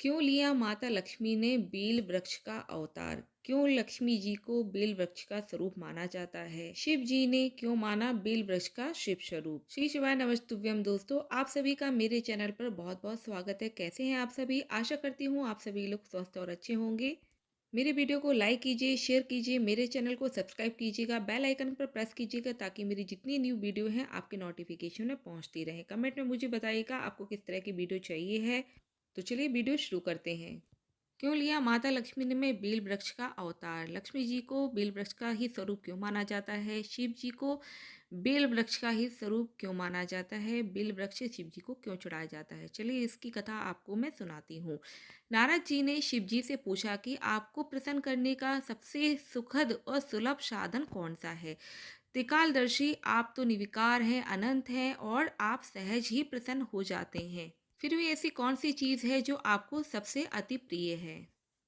क्यों लिया माता लक्ष्मी ने बेल वृक्ष का अवतार? क्यों लक्ष्मी जी को बेल वृक्ष का स्वरूप माना जाता है? शिव जी ने क्यों माना बेल वृक्ष का शिव स्वरूप? श्री शिवाय नमस्तुभ्यम दोस्तों, आप सभी का मेरे चैनल पर बहुत बहुत स्वागत है। कैसे हैं आप सभी? आशा करती हूँ आप सभी लोग स्वस्थ और अच्छे होंगे। मेरे वीडियो को लाइक कीजिए, शेयर कीजिए, मेरे चैनल को सब्सक्राइब कीजिएगा, बेल आइकन पर प्रेस कीजिएगा ताकि मेरी जितनी न्यू वीडियो हैं आपके नोटिफिकेशन में पहुंचती रहे। कमेंट में मुझे बताइएगा आपको किस तरह की वीडियो चाहिए है। तो चलिए वीडियो शुरू करते हैं। क्यों लिया माता लक्ष्मी ने में बेल वृक्ष का अवतार? लक्ष्मी जी को बेल वृक्ष का ही स्वरूप क्यों माना जाता है? शिव जी को बेल वृक्ष का ही स्वरूप क्यों माना जाता है? बेल वृक्ष शिव जी को क्यों चढ़ाया जाता है? चलिए इसकी कथा आपको मैं सुनाती हूँ। नारद जी ने शिव जी से पूछा कि आपको प्रसन्न करने का सबसे सुखद और सुलभ साधन कौन सा है? त्रिकालदर्शी, आप तो निर्विकार हैं, अनंत हैं और आप सहज ही प्रसन्न हो जाते हैं। फिर भी ऐसी कौन सी चीज़ है जो आपको सबसे अति प्रिय है?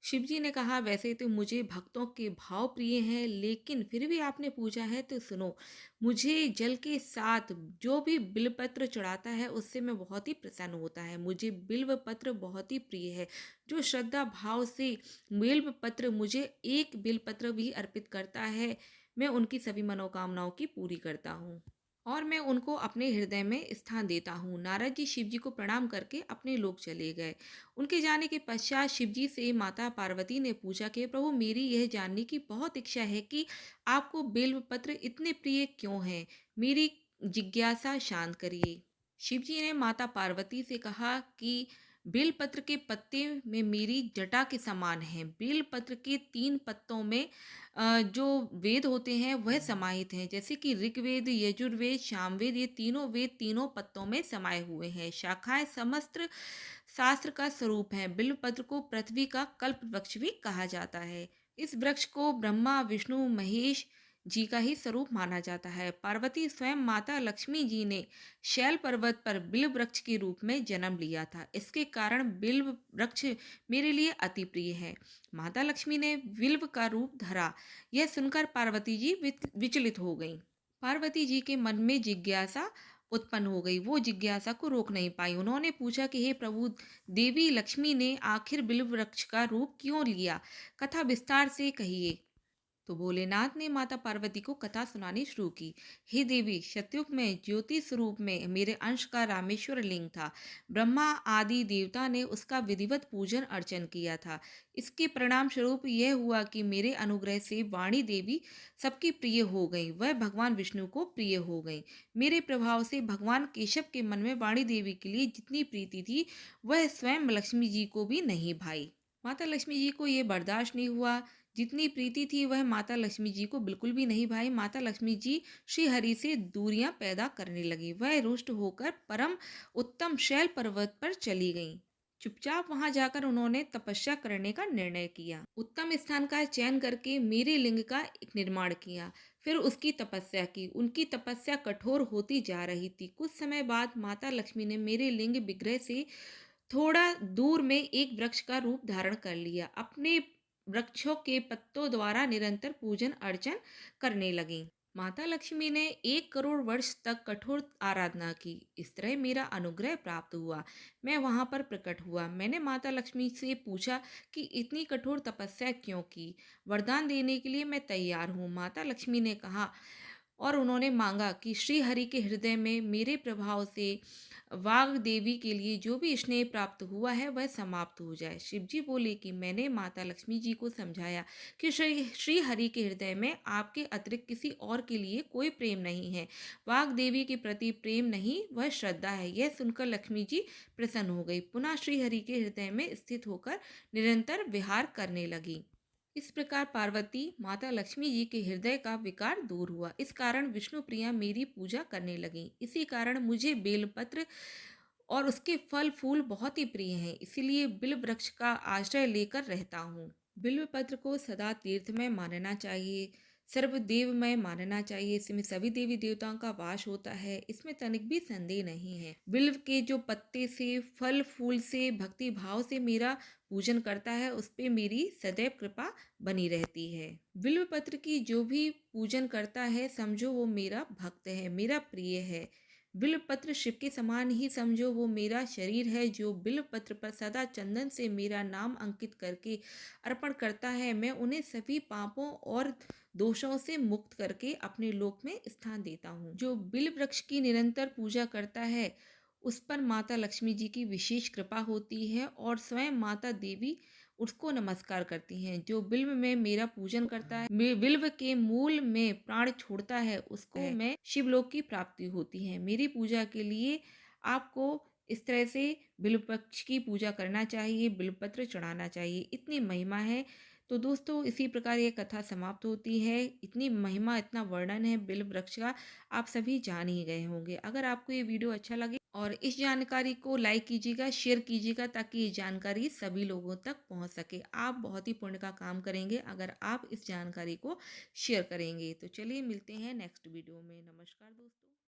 शिव जी ने कहा, वैसे तो मुझे भक्तों के भाव प्रिय हैं, लेकिन फिर भी आपने पूछा है तो सुनो। मुझे जल के साथ जो भी बिल्वपत्र चढ़ाता है उससे मैं बहुत ही प्रसन्न होता है। मुझे बिल्वपत्र बहुत ही प्रिय है। जो श्रद्धा भाव से बिल्वपत्र मुझे एक बिल्वपत्र भी अर्पित करता है, मैं उनकी सभी मनोकामनाओं की पूरी करता हूँ और मैं उनको अपने हृदय में स्थान देता हूँ। नारद जी शिव जी को प्रणाम करके अपने लोक चले गए। उनके जाने के पश्चात शिव जी से माता पार्वती ने पूछा कि प्रभु, मेरी यह जानने की बहुत इच्छा है कि आपको बेलपत्र इतने प्रिय क्यों हैं? मेरी जिज्ञासा शांत करिए। शिव जी ने माता पार्वती से कहा कि बेलपत्र के पत्ते में मेरी जटा के समान हैं। बेलपत्र के 3 पत्तों में जो वेद होते हैं वह समाहित हैं, जैसे कि ऋग्वेद, यजुर्वेद, सामवेद, ये तीनों वेद तीनों पत्तों में समाये हुए हैं। शाखाएं समस्त शास्त्र का स्वरूप है। बिल्वपत्र को पृथ्वी का कल्प वृक्ष भी कहा जाता है। इस वृक्ष को ब्रह्मा, विष्णु, महेश जी का ही स्वरूप माना जाता है। पार्वती स्वयं माता लक्ष्मी जी ने शैल पर्वत पर बिल्व वृक्ष के रूप में जन्म लिया था। इसके कारण बिल्व वृक्ष मेरे लिए अति प्रिय है। माता लक्ष्मी ने बिल्व का रूप धरा, यह सुनकर पार्वती जी विचलित हो गईं। पार्वती जी के मन में जिज्ञासा उत्पन्न हो गई। वो जिज्ञासा को रोक नहीं पाई। उन्होंने पूछा कि हे प्रभु, देवी लक्ष्मी ने आखिर बिल्व वृक्ष का रूप क्यों लिया? कथा विस्तार से कहिए। तो भोलेनाथ ने माता पार्वती को कथा सुनानी शुरू की। हे देवी, सतयुग में ज्योति स्वरूप में मेरे अंश का रामेश्वर लिंग था। ब्रह्मा आदि देवता ने उसका विधिवत पूजन अर्चन किया था। इसके परिणाम स्वरूप यह हुआ कि मेरे अनुग्रह से वाणी देवी सबकी प्रिय हो गई। वह भगवान विष्णु को प्रिय हो गई। मेरे प्रभाव से भगवान केशव के मन में वाणी देवी के लिए जितनी प्रीति थी, वह स्वयं लक्ष्मी जी को भी नहीं भाई। माता लक्ष्मी जी को यह बर्दाश्त नहीं हुआ। जितनी प्रीति थी वह माता लक्ष्मी जी को बिल्कुल भी नहीं भाई। माता लक्ष्मी जी श्री हरि से दूरियां पैदा करने लगी। वह रुष्ट होकर परम उत्तम शैल पर्वत पर चली गईं। चुपचाप वहां जाकर उन्होंने तपस्या करने का निर्णय किया। उत्तम स्थान का चयन करके मेरे लिंग का एक निर्माण किया। फिर उसकी तपस्या की। उनकी तपस्या कठोर होती जा रही थी। कुछ समय बाद माता लक्ष्मी ने मेरे लिंग विग्रह से थोड़ा दूर में एक वृक्ष का रूप धारण कर लिया। अपने वृक्षों के पत्तों द्वारा निरंतर पूजन अर्चन करने लगीं। माता लक्ष्मी ने 1 करोड़ वर्ष तक कठोर आराधना की। इस तरह मेरा अनुग्रह प्राप्त हुआ। मैं वहां पर प्रकट हुआ। मैंने माता लक्ष्मी से पूछा कि इतनी कठोर तपस्या क्यों की? वरदान देने के लिए मैं तैयार हूँ। माता लक्ष्मी ने कहा और उन्होंने मांगा कि श्री हरि के हृदय में मेरे प्रभाव से वाग देवी के लिए जो भी स्नेह प्राप्त हुआ है वह समाप्त हो जाए। शिव जी बोले कि मैंने माता लक्ष्मी जी को समझाया कि श्री श्री हरि के हृदय में आपके अतिरिक्त किसी और के लिए कोई प्रेम नहीं है। वाग देवी के प्रति प्रेम नहीं, वह श्रद्धा है। यह सुनकर लक्ष्मी जी प्रसन्न हो गई। पुनः श्री हरि के हृदय में स्थित होकर निरंतर विहार करने लगी। इस प्रकार पार्वती माता लक्ष्मी जी के हृदय का विकार दूर हुआ। इस कारण विष्णु प्रिया मेरी पूजा करने लगी। इसी कारण मुझे बेलपत्र और उसके फल फूल बहुत ही प्रिय हैं। इसीलिए बिल्व वृक्ष का आश्रय लेकर रहता हूँ। बिल्व पत्र को सदा तीर्थ में मानना चाहिए, सर्वदेवमय मानना चाहिए। इसमें सभी देवी देवताओं का वास होता है, इसमें तनिक भी संदेह नहीं है। बिल्व के जो पत्ते से, फल फूल से, भक्ति भाव से मेरा पूजन करता है, उस पे मेरी सदैव कृपा बनी रहती है। बिल्व पत्र की जो भी पूजन करता है, समझो वो मेरा भक्त है, मेरा प्रिय है। बिल्व पत्र शिव के समान ही समझो, वो मेरा शरीर है जो बिल्व पत्र पर सदा चंदन से मेरा नाम अंकित करके अर्पण करता है। मैं उन्हें सभी पापों और दोषों से मुक्त करके अपने लोक में स्थान देता हूँ। जो बिल्व वृक्ष की निरंतर पूजा करता है, उस पर माता लक्ष्मी जी की विशेष कृपा होती है और स्वयं माता देवी उसको नमस्कार करती हैं। जो बिल्व में मेरा पूजन करता है, बिल्व के मूल में प्राण छोड़ता है, उसको मैं शिवलोक की प्राप्ति होती है। मेरी पूजा के लिए आपको इस तरह से बिल्व वृक्ष की पूजा करना चाहिए, बिल्व पत्र चढ़ाना चाहिए, इतनी महिमा है। तो दोस्तों, इसी प्रकार ये कथा समाप्त होती है। इतनी महिमा, इतना वर्णन है बिल्व वृक्ष का, आप सभी जान ही गए होंगे। अगर आपको ये वीडियो अच्छा लगे और इस जानकारी को लाइक कीजिएगा, शेयर कीजिएगा, ताकि ये जानकारी सभी लोगों तक पहुंच सके। आप बहुत ही पुण्य का काम करेंगे अगर आप इस जानकारी को शेयर करेंगे। तो चलिए मिलते हैं नेक्स्ट वीडियो में। नमस्कार दोस्तों।